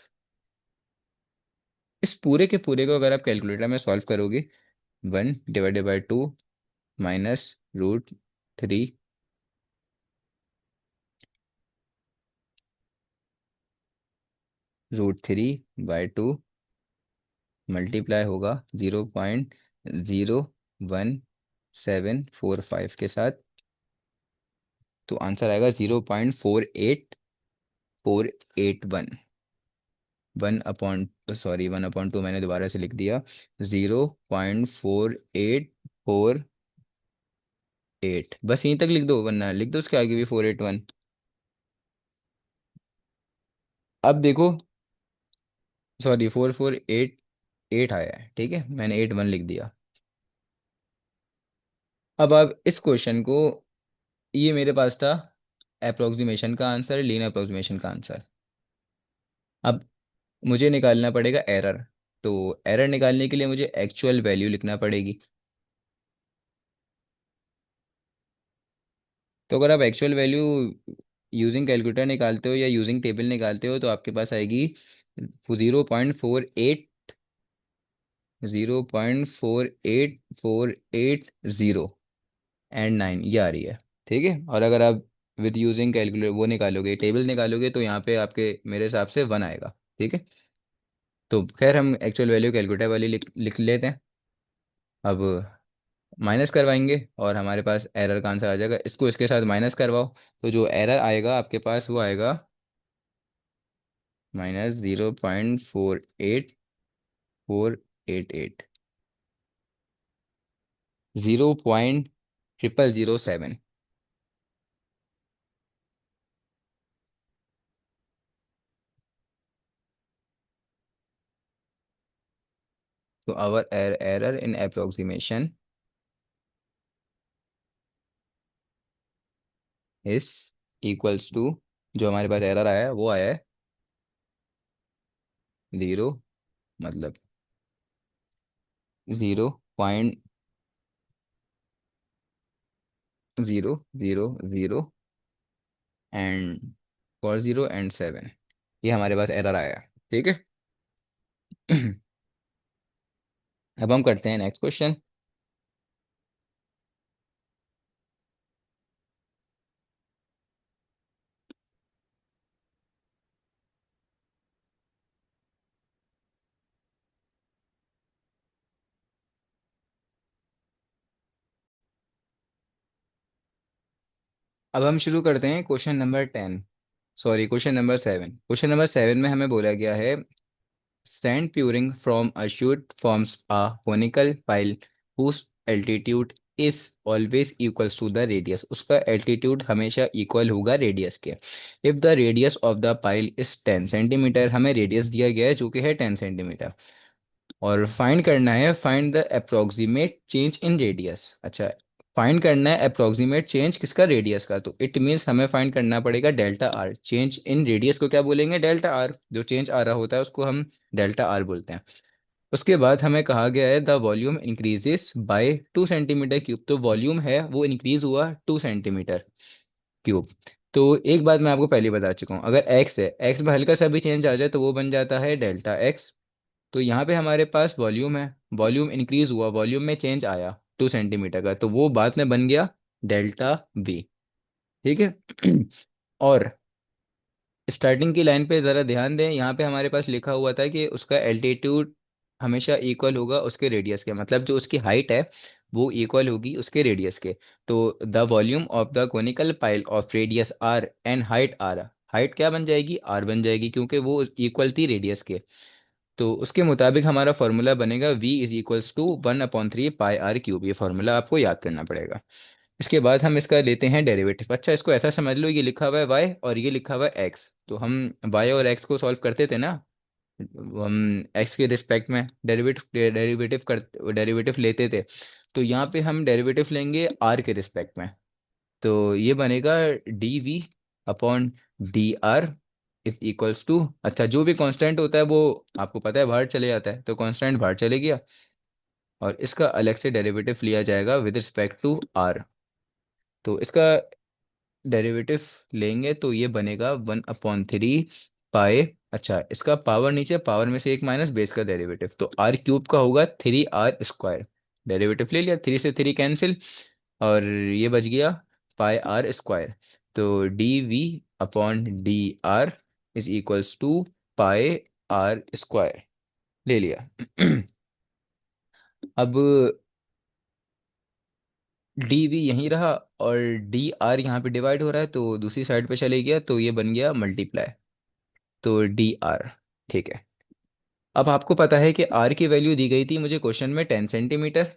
इस पूरे के पूरे को अगर आप कैलकुलेटर में सॉल्व करोगे, 1/2 माइनस √3, √3/2 मल्टीप्लाई होगा 0.01745 के साथ। तो आंसर आएगा 0.48481। 1/2 मैंने दोबारा से लिख दिया, 0.4848। बस यहीं तक लिख दो, वरना लिख दो उसके आगे भी 481। अब देखो, सॉरी 4488 आया है, ठीक है, मैंने 81 लिख दिया। अब आप इस क्वेश्चन को, ये मेरे पास था अप्रोक्सीमेशन का आंसर, लीन अप्रोक्सीमेशन का आंसर। अब मुझे निकालना पड़ेगा एरर। तो एरर निकालने के लिए मुझे एक्चुअल वैल्यू लिखना पड़ेगी। तो अगर आप एक्चुअल वैल्यू यूजिंग कैलकुलेटर निकालते हो या यूजिंग टेबल निकालते हो, तो आपके पास आएगी 0.484840 एंड 9, ये आ रही है। ठीक है। और अगर आप विद यूजिंग कैलकुलेटर वो निकालोगे, टेबल निकालोगे, तो यहाँ पे आपके मेरे हिसाब से 1 आएगा। ठीक है। तो खैर हम एक्चुअल वैल्यू कैलकुलेटर वाली लिख लिख लेते हैं। अब माइनस करवाएंगे और हमारे पास एरर का आंसर आ जाएगा। इसको इसके साथ माइनस करवाओ, तो जो एरर आएगा आपके पास वो आएगा -0.48488, 0.0007। तो our error in approximation is equals to, जो हमारे पास एरर आया है वो आया है 0, मतलब 0.000 एंड 40 एंड 7। ये हमारे पास एरर आया है। ठीक है। अब हम करते हैं नेक्स्ट क्वेश्चन। अब हम शुरू करते हैं question number 10, sorry question number 7। Question number 7 में हमें बोला गया है sand pouring from a chute forms a conical pile whose altitude is always equals to the radius, उसका एल्टीट्यूड हमेशा इक्वल होगा रेडियस के। If the radius of the pile is 10 centimetre, हमें रेडियस दिया गया है जो कि है 10 सेंटीमीटर, और फाइंड करना है, find the approximate change in radius. अच्छा, फाइंड करना है अप्रोक्सीमेट चेंज किसका, रेडियस का, तो इट मीन्स हमें फाइंड करना पड़ेगा delta R. Change in radius को क्या बोलेंगे, डेल्टा आर, जो चेंज आ रहा होता है उसको हम डेल्टा आर बोलते हैं। उसके बाद हमें कहा गया है the volume increases by 2 centimetre cube, तो वॉल्यूम है वो इंक्रीज हुआ 2 सेंटीमीटर क्यूब। तो एक बात मैं आपको पहले बता चुका हूँ, अगर एक्स है, एक्स में हल्का सा भी चेंज आ जाए तो वो बन जाता है डेल्टा एक्स। तो यहाँ पे हमारे पास वॉल्यूम है, वॉल्यूम इंक्रीज हुआ, वॉल्यूम में चेंज आया 2 सेंटीमीटर का, तो वो बाद में बन गया डेल्टा वी। ठीक है। और स्टार्टिंग की लाइन पे ज़रा ध्यान दें, यहाँ पे हमारे पास लिखा हुआ था कि उसका एल्टीट्यूड हमेशा इक्वल होगा उसके रेडियस के, मतलब जो उसकी हाइट है वो इक्वल होगी उसके रेडियस के। तो the volume of the conical pile of radius r and height r, height क्या बन जाएगी, आर बन जाएगी, क्योंकि वो इक्वल थी रेडियस के। तो उसके मुताबिक हमारा फॉर्मूला बनेगा v is equals to 1/3 pi r cube, ये फॉर्मूला आपको याद करना पड़ेगा। इसके बाद हम इसका लेते हैं डेरिवेटिव। अच्छा, इसको ऐसा समझ लो, ये लिखा हुआ है y और ये लिखा हुआ है x, तो हम y और x को सॉल्व करते थे ना, हम x के रिस्पेक्ट में डेरिवेटिव डेरिवेटिव कर डेरिवेटिव लेते थे। तो यहाँ पे हम डेरिवेटिव लेंगे r के रिस्पेक्ट में, तो ये बनेगा dv/dt इज इक्वल्स टू, अच्छा जो भी कांस्टेंट होता है वो आपको पता है बाहर चले जाता है, तो कांस्टेंट बाहर चले गया, और इसका अलग से डेरिवेटिव लिया जाएगा विद रिस्पेक्ट टू आर। तो इसका डेरिवेटिव लेंगे तो ये बनेगा 1/3 पाई, अच्छा इसका पावर नीचे, पावर में से एक माइनस बेस का डेरिवेटिव, तो r क्यूब का होगा 3r स्क्वायर। डेरिवेटिव ले लिया, 3 से 3 कैंसिल, और ये बच गया पाई r स्क्वायर। तो dv/dr is equals to pi r square ले लिया। अब डी वी यहीं रहा, और डी आर यहाँ पे डिवाइड हो रहा है तो दूसरी साइड पे चले गया, तो ये बन गया मल्टीप्लाई, तो डी आर। ठीक है। अब आपको पता है कि आर की वैल्यू दी गई थी मुझे क्वेश्चन में 10 सेंटीमीटर,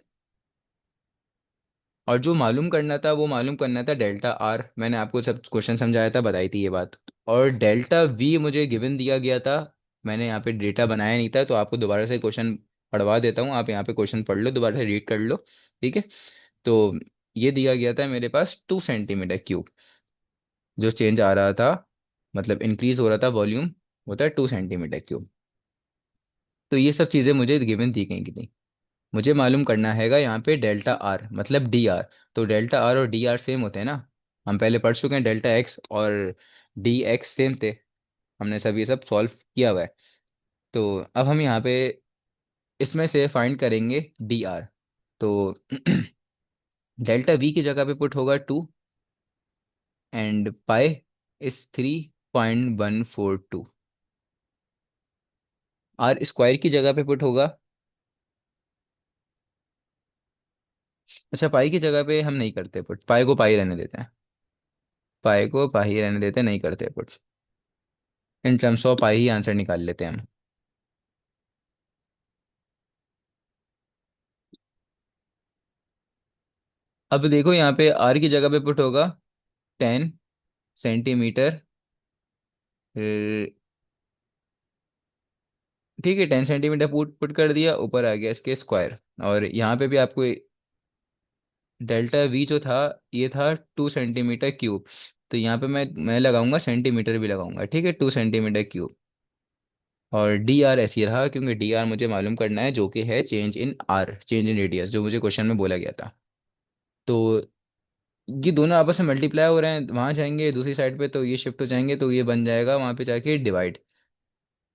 और जो मालूम करना था वो मालूम करना था डेल्टा आर, मैंने आपको सब क्वेश्चन समझाया था, बताई थी ये बात। और डेल्टा वी मुझे गिवन दिया गया था, मैंने यहाँ पे डेटा बनाया नहीं था, तो आपको दोबारा से क्वेश्चन पढ़वा देता हूँ, आप यहाँ पे क्वेश्चन पढ़ लो, दोबारा से रीड कर लो। ठीक है। तो ये दिया गया था मेरे पास 2 सेंटीमीटर क्यूब, जो चेंज आ रहा था, मतलब इंक्रीज हो रहा था वॉल्यूम, होता है 2 सेंटीमीटर क्यूब। तो ये सब चीज़ें मुझे गिवन दी गई थी, मुझे मालूम करना हैगा यहाँ पे डेल्टा आर मतलब डी आर। तो डेल्टा आर और डी आर सेम होते हैं ना, हम पहले पढ़ चुके हैं, डेल्टा एक्स और डी एक्स सेम थे, हमने सब ये सब सॉल्व किया हुआ है। तो अब हम यहाँ पे इसमें से फाइंड करेंगे डी आर। तो डेल्टा वी की जगह पे पुट होगा 2, and pi is 3.142। R square की जगह पे पुट होगा, अच्छा पाई की जगह पे हम नहीं करते पुट, पाई को पाई रहने देते हैं, पाई को पाई रहने देते हैं, नहीं करते put, in terms of pi he answer निकाल लेते हैं हम। अब देखो यहाँ पे आर की जगह पे पुट होगा 10 सेंटीमीटर, ठीक है 10 सेंटीमीटर पुट पुट कर दिया, ऊपर आ गया इसके स्क्वायर। और यहाँ पे भी आपको डेल्टा वी जो था, ये था 2 सेंटीमीटर क्यूब, तो यहाँ पे मैं लगाऊंगा सेंटीमीटर भी लगाऊंगा, ठीक है 2 सेंटीमीटर क्यूब। और डी आर ऐसे ही रहा, क्योंकि डी आर मुझे मालूम करना है, जो कि है change in are, change in radius, जो मुझे क्वेश्चन में बोला गया था। तो ये दोनों आपस में मल्टीप्लाई हो रहे हैं, वहाँ जाएंगे दूसरी साइड पे तो ये शिफ्ट हो जाएंगे, तो ये बन जाएगा वहाँ पे जाके डिवाइड,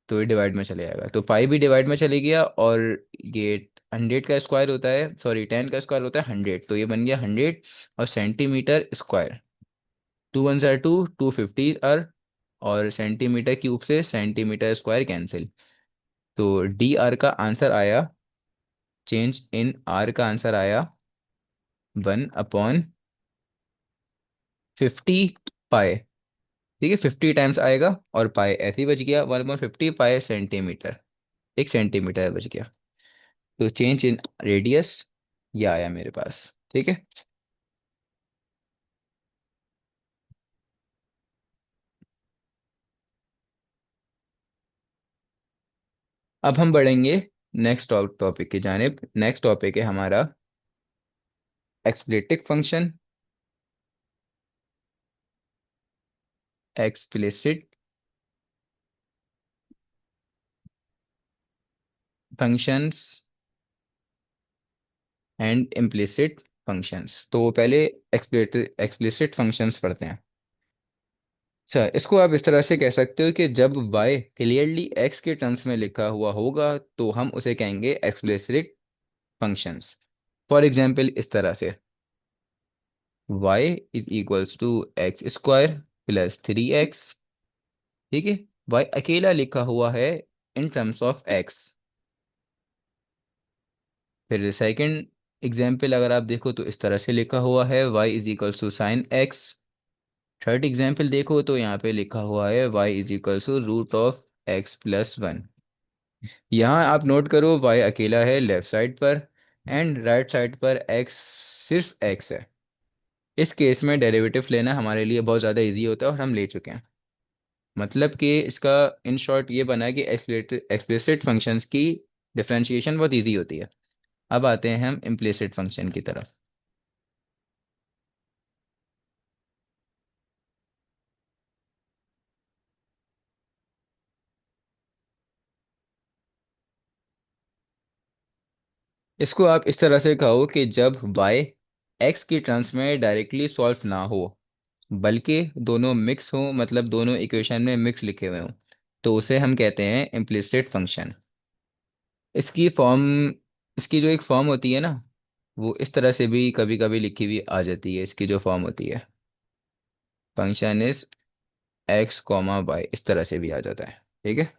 तो ये डिवाइड में चले जाएगा, तो पाई भी डिवाइड में चले गया, और ये 100 का स्क्वायर होता है, सॉरी 10 का स्क्वायर होता है 100, तो ये बन गया 100 और सेंटीमीटर स्क्वायर, 2 1 2, 250 और सेंटीमीटर क्यूब से सेंटीमीटर स्क्वायर कैंसिल। तो डी आर का आंसर आया, चेंज इन आर का आंसर आया 1/50 पाई। ठीक है 50 टाइम्स आएगा, और पाई ऐसे ही बच गया, 1/50 पाई सेंटीमीटर, 1 सेंटीमीटर बच गया। तो चेंज इन रेडियस ये आया मेरे पास। ठीक है। अब हम बढ़ेंगे नेक्स्ट टॉपिक की जानिब। नेक्स्ट टॉपिक है हमारा explicit function, explicit functions and implicit functions. तो पहले एक्सप्लिसिट फंक्शंस पढ़ते हैं। अच्छा, इसको आप इस तरह से कह सकते हो कि जब y क्लियरली x के टर्म्स में लिखा हुआ होगा तो हम उसे कहेंगे एक्सप्लिसिट फंक्शंस। फॉर एग्जाम्पल इस तरह से y is equals to x square plus 3x। ठीक है। y अकेला लिखा हुआ है इन टर्म्स ऑफ x। फिर सेकंड एग्जाम्पल अगर आप देखो तो इस तरह से लिखा हुआ है y is equals to sine x। Third example देखो तो यहाँ पे लिखा हुआ है y is equals to root of x plus 1। यहाँ आप नोट करो y अकेला है लेफ्ट साइड पर एंड राइट साइड पर x सिर्फ x है। इस केस में डेरिवेटिव लेना हमारे लिए बहुत ज़्यादा इजी होता है और हम ले चुके हैं। मतलब कि इसका इन शॉर्ट ये बना है कि एक्सप्लिसिट फंक्शंस की डिफरेंशिएशन बहुत इजी होती है। अब आते हैं हम इम्प्लिसिट फंक्शन की तरफ। इसको आप इस तरह से कहो कि जब y x की टर्म्स में डायरेक्टली सॉल्व ना हो बल्कि दोनों मिक्स हो, मतलब दोनों इक्वेशन में मिक्स लिखे हुए हों, तो उसे हम कहते हैं इम्प्लिसिट फंक्शन। इसकी फॉर्म, इसकी जो एक फॉर्म होती है ना, वो इस तरह से भी कभी कभी लिखी हुई आ जाती है। इसकी जो फॉर्म होती है function is x comma y, इस तरह से भी आ जाता है। ठीक है।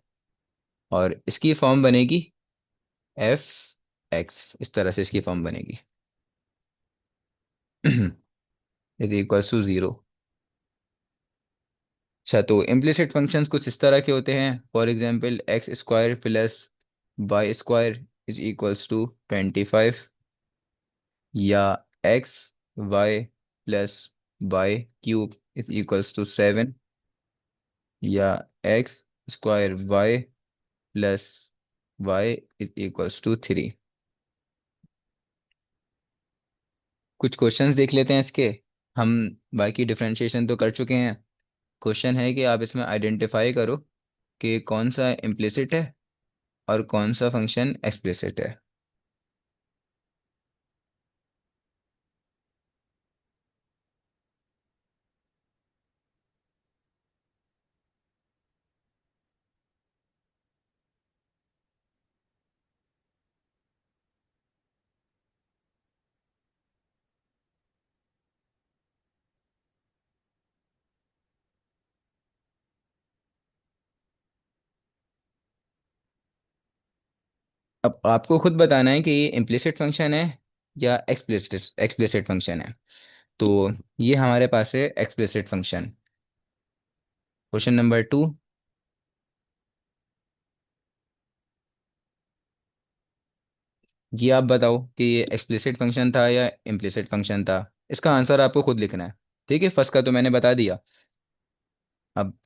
और इसकी फॉर्म बनेगी एफ एक्स, इस तरह से इसकी फॉर्म बनेगी इज इक्वल्स टू जीरो। अच्छा, तो इम्प्लिसिट फंक्शंस कुछ इस तरह के होते हैं। For example x square plus y square is equals to 25, या x y plus y cube is equals to 7, या x square y plus y is equals to 3। कुछ क्वेश्चंस देख लेते हैं इसके। हम बाकी डिफरेंशिएशन तो कर चुके हैं। क्वेश्चन है कि आप इसमें आइडेंटिफाई करो कि कौन सा इम्प्लिसिट है और कौन सा फंक्शन एक्सप्लिसिट है। अब आपको खुद बताना है कि ये इम्प्लिसिट फंक्शन है या एक्सप्लिसिट एक्सप्लिसिट फंक्शन है। तो ये हमारे पास है एक्सप्लिसिट फंक्शन। क्वेश्चन नंबर 2, ये आप बताओ कि ये एक्सप्लिसिट फंक्शन था या इम्प्लिसिट फंक्शन था। इसका आंसर आपको खुद लिखना है। ठीक है, फर्स्ट का तो मैंने बता दिया। अब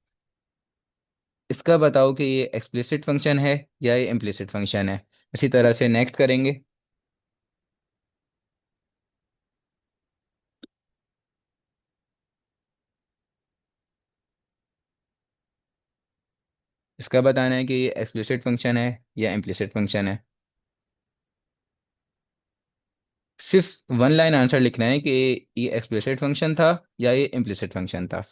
इसका बताओ कि ये एक्सप्लिसिट फंक्शन है या ये इम्प्लिसिट फंक्शन है। इसी तरह से नेक्स्ट करेंगे। इसका बताना है कि ये एक्सप्लिसिट फंक्शन है या इम्प्लिसिट फंक्शन है। सिर्फ वन लाइन आंसर लिखना है कि ये एक्सप्लिसिट फंक्शन था या ये इम्प्लिसिट फंक्शन था।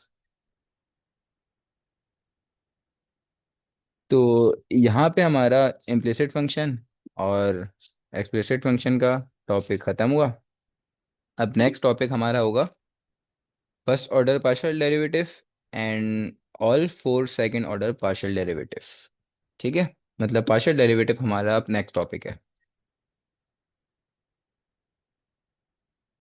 तो यहाँ पे हमारा इम्प्लिसिट फंक्शन और एक्सप्लिसिट फंक्शन का टॉपिक ख़त्म हुआ। अब नेक्स्ट टॉपिक हमारा होगा first order partial derivative and all four second order partial derivatives. ठीक है। मतलब पार्शियल डेरिवेटिव हमारा अब नेक्स्ट टॉपिक है।